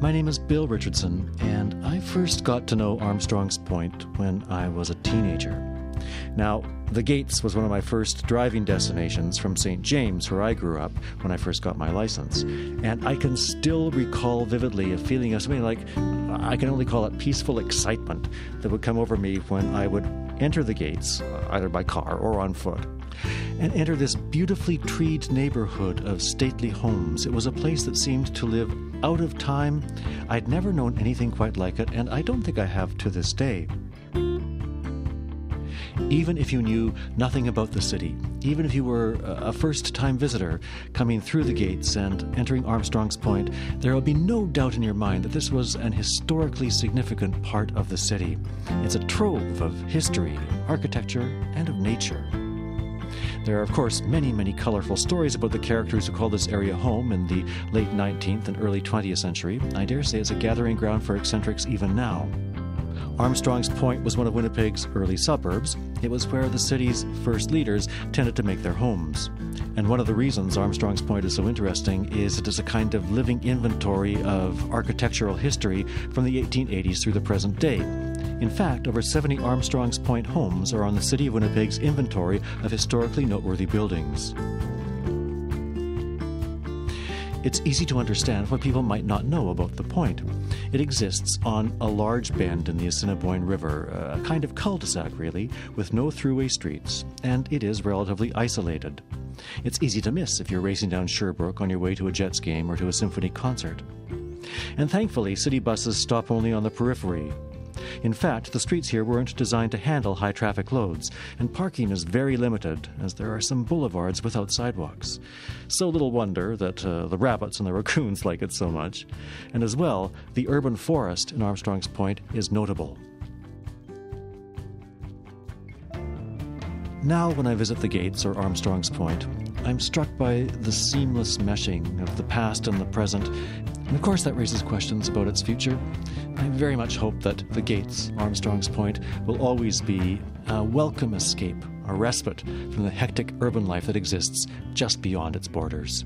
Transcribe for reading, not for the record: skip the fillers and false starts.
My name is Bill Richardson, and I first got to know Armstrong's Point when I was a teenager. Now, the Gates was one of my first driving destinations from St. James, where I grew up when I first got my license. And I can still recall vividly a feeling of something like, I can only call it peaceful excitement, that would come over me when I would enter the Gates, either by car or on foot, and enter this beautifully treed neighborhood of stately homes. It was a place that seemed to live out of time. I'd never known anything quite like it, and I don't think I have to this day. Even if you knew nothing about the city, even if you were a first-time visitor coming through the Gates and entering Armstrong's Point, there will be no doubt in your mind that this was an historically significant part of the city. It's a trove of history, architecture, and of nature. There are, of course, many, many colorful stories about the characters who called this area home in the late 19th and early 20th century. I dare say it's a gathering ground for eccentrics even now. Armstrong's Point was one of Winnipeg's early suburbs. It was where the city's first leaders tended to make their homes. And one of the reasons Armstrong's Point is so interesting is it is a kind of living inventory of architectural history from the 1880s through the present day. In fact, over 70 Armstrong's Point homes are on the City of Winnipeg's inventory of historically noteworthy buildings. It's easy to understand what people might not know about the point. It exists on a large bend in the Assiniboine River, a kind of cul-de-sac really, with no throughway streets, and it is relatively isolated. It's easy to miss if you're racing down Sherbrooke on your way to a Jets game or to a symphony concert. And thankfully, city buses stop only on the periphery. In fact, the streets here weren't designed to handle high traffic loads, and parking is very limited, as there are some boulevards without sidewalks. So little wonder that the rabbits and the raccoons like it so much. And as well, the urban forest in Armstrong's Point is notable. Now, when I visit the Gates or Armstrong's Point, I'm struck by the seamless meshing of the past and the present. And of course that raises questions about its future. I very much hope that the Gates, Armstrong's Point, will always be a welcome escape, a respite from the hectic urban life that exists just beyond its borders.